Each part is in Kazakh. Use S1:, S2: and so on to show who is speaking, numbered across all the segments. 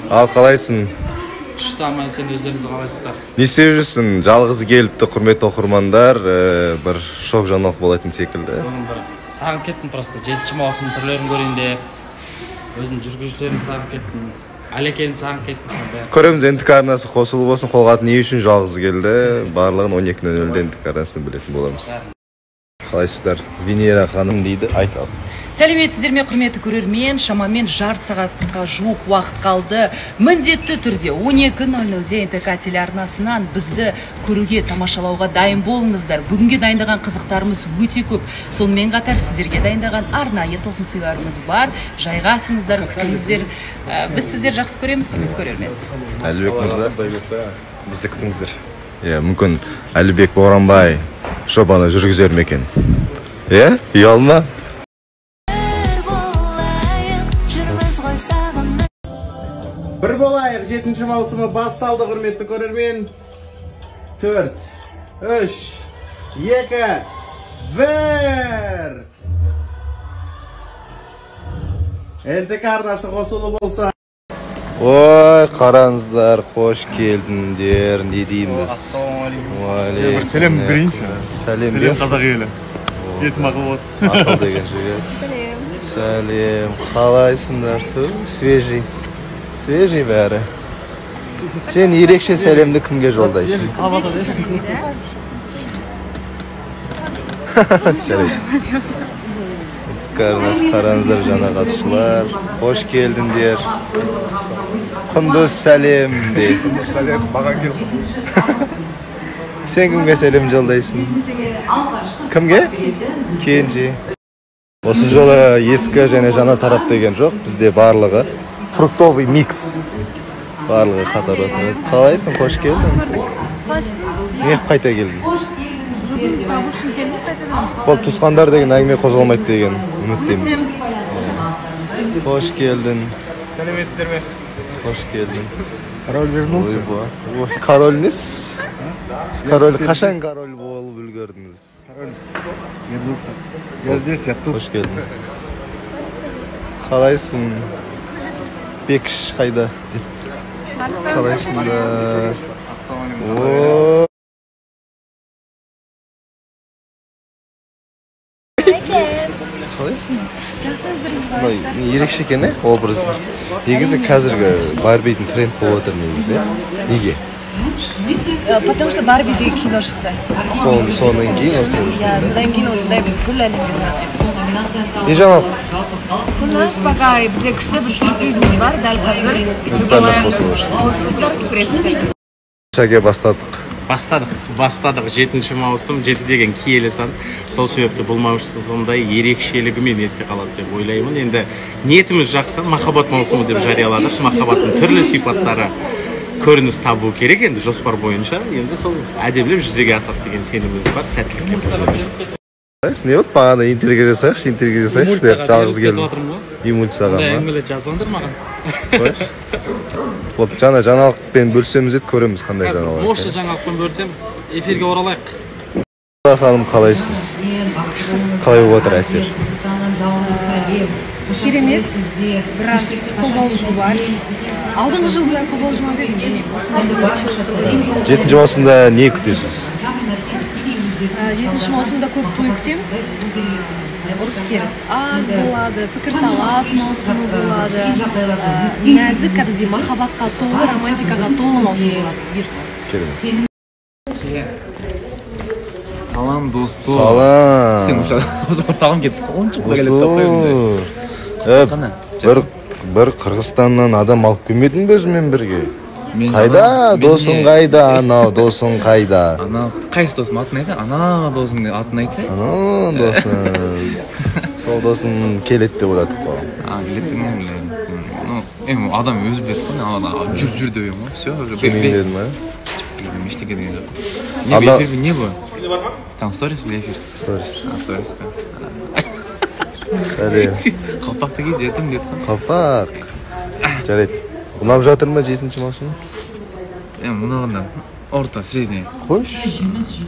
S1: Ал қалайсың?
S2: Күштамын, сен өздеріңіз қалайсыздар?
S1: Не істеп жүрсің? Жалғыз келіпті, құрметті оқырмандар, бір шок жаңалық болатын секілді.
S2: Сағынып кеттім просто. 7-ші маусым түрлерін көрейін деп, өзім жүргізушілерін сағынып кеттім. Әлекені сағынып кеттім сонда.
S1: Көреміз, НТК арнасы қосылып болсын, қолға не үшін жалғыз келді? Барлығын 12:00-де НТК арнасын білетін боламыз. Қалайсыздар? Венера ханым дейді, айталып.
S3: Сәлеметсіздер ме, құрметті көрермен, шамамен жарты сағатқа жуық уақыт қалды. Міндетті түрде 12:00-де НТК телеарнасынан бізді көруге, тамашалауға дайын болыңыздар. Бүгінге дайындаған қызықтарымыз өте көп. Сонымен қатар сіздерге дайындаған арнайы тосын сыйларымыз бар. Жайғасыңыздар, күтіңіздер. Біз сіздер жақсы көреміз, құрметті көрермен.
S1: Әлібек мырза, бізді күтіңіздер. Мүмкін Әлібек Боранбай жобаны жүргізер ме екен? Ұялма?
S4: Бір болайық, 7-ші маусымы басталды, құрметті көрермен. 4, 3, 2, 1. НТК арнасы қосылы болса.
S1: Ой, қараңыздар, қош келдіңдер, не дейміз? Ассалаумағалейкум.
S5: Сәлем берейінші.
S1: Сәлем
S5: қазақ елі. Есім Ақылбот.
S1: Ақыл деген жігіт. Сәлем. Қалайсыңдар? Свежий бәрі. Сен ерекше сәлемді кімге жолдайсың? Қараңыздар, жаңа қатысушылар. Қош келдіңдер. Құндыз сәлем де.
S5: Сәлем, маған кел.
S1: Сен кімге сәлем жолдайсың? Кімге? Кенже. Осы жолы ескі және жаңа тарап деген жоқ. Бізде барлығы фруктовый микс. Барлығы қатар отырады. Қалайсың, қош келдің? Не қайта келдің? Бұл туысқандар деген әңгіме қозғалмайды деген үміттеміз. Қош келдің.
S5: Сәлеметсіздер ме?
S1: Қош келдің.
S5: Король вернулся.
S1: Король нес? Қашан король болып үлгердіңіз?
S5: Король вернулся. Я здесь, я тут.
S1: Қош келдің. Қалайсың? Бекіш қайда? Қалайсың да?
S5: Ассалаумағалейкум.
S1: Қалайсың?
S6: Жақсы, өзіңіз қалайсыздар?
S1: Ерекше екен, образ. Негізі қазіргі Барбидің тренд болып отыр негізі. Неге?
S6: Потому что Барби деген кино шықты.
S1: Соның кейін осындай.
S6: Содан кейін осындай бір күл әлемге.
S1: Не жаңалық?
S6: Күнаш, пока бізде күшті бір сюрпризіміз бар, дәл қазір. Қосылыңыздар, көресіздер.
S1: Шаге бастадық.
S2: Бастадық 7-ші маусым, 7 деген киелі сан. Сол себепті бұл маусымдай ерекшелігімен есте қалады деп ойлаймын. Енді ниетіміз жақсы, махаббат маусымы деп жарияладық. Махаббаттың түрлі сипаттары көрініс табу керек, енді жоспар бойынша. Енді сол әдемілеп жүзеге асады деген сеніміміз бар. Сәттілікке.
S1: Не болды? Бағана интервью жасайықшы деп жалғыз келдім. Имульт саған ба?
S2: Әңгімелет жазылыңдар маған.
S1: Вот жаңалықпен бөлсеміз еді, көреміз қандай жаңалық.
S2: Осы жаңалықпен бөлсеміз, эфирге оралайық.
S1: Ханым, қалайсыз? Қалай болып отыр әсер?
S6: Керемет, біраз қобалжу бар. Алдыңғы жыл біраз қобалжума бермеймін. Осы маусымда.
S1: 7-ші маусымда не күтесіз?
S6: 7-ші маусымда көп той күтем. Ұрыс керіс аз болады, пікірталас маусымы болады. Нәзік кәдімгідей махаббатқа толы, романтикаға толы маусым болады.
S2: Салам, достым.
S1: Салам.
S2: Сен салам кетті. Оншықта келіп таппаймын.
S1: Бір Қырғызстаннан адам алып келмедің бе өзімен бірге? Қайда? Досың қайда? Анау досың қайда?
S2: Анау қайсы досым атын айтса? Анау досың атын айтса?
S1: Анау досың. Сол досың келет деп ойладық қой.
S2: Келет деген адам өзі біледі қой. Жүр деп ем ғой. Все, уже.
S1: Кемең дедің ма?
S2: Ештеңе деген жоқ. Не bu? Там сторис или эфир?
S1: Сторис.
S2: Сторис.
S1: Сәлем.
S2: Қалпақты кез жетім деді.
S1: Қалпақ. Жарайды. Ұнап жатыр ма 7-ші маусым?
S2: Мұнағында орта, средний.
S1: Қош?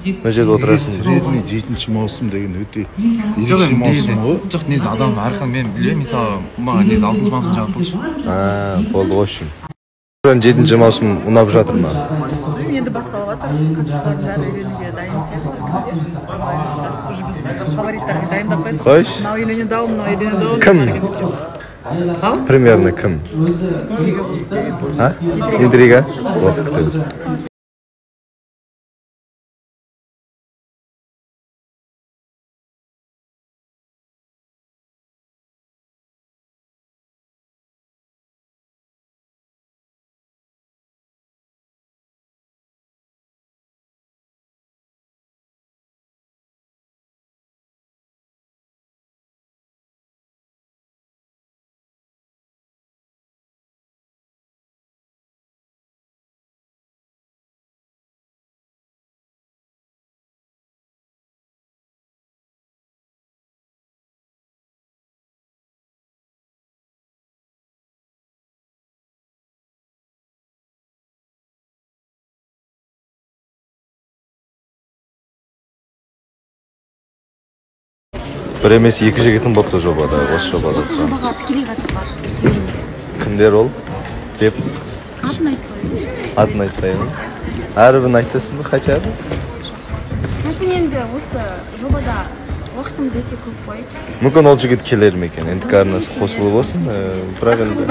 S1: Мына жерде отырасың.
S5: Средний 7-ші маусым деген өте ерекше маусым ғой.
S2: Жоқ, несі адам арқылы мен білемін, мысалы, маған несі 6-ші маусым жауап болшы.
S1: Болды, қойшым. 7 маусым ұнап жатыр ма?
S3: Енді басталып жатыр. Қатысушылардың бәрі үйленуге дайын сияқты. Уже біз фавориттарға дайындап қойдық.
S1: Қойш.
S3: Мынау үйленеді ау, мынау үйленеді ау.
S1: Кім? Примерно кім? Интрига? Вот күтеміз. Бір емес екі жігіттің боқты жобада, осы жобада.
S6: Осы жобаға тікелей қатысы бар.
S1: Кімдер ол? Деп
S6: Атын айтпаймын.
S1: атын айтпаймын. Әрбірін айтасың ба, хотя бы?
S6: Мүмкін енді осы жобада уақытымыз өте көп қой.
S1: Мүмкін ол жігіт келер ме екен? НТК арнасы қосылып болсын. Бірақ енді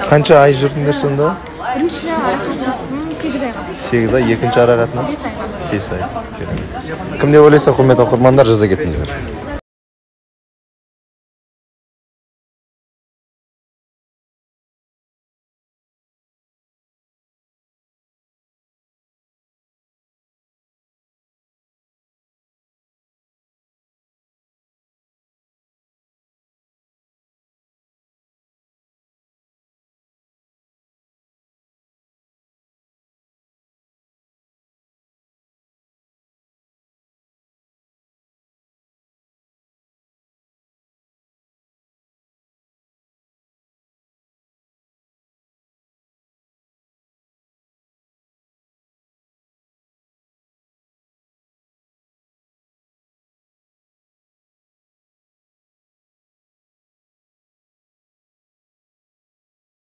S1: қанша ай жүрдіңдер сонда?
S6: Бірінші ара қатынасым 8 айға.
S1: 8 ай, екінші ара қатынас?
S6: 5 айға.
S1: 5 ай. Кім деп ойлайса, құрметті оқырмандар, жаза кетіңіздер.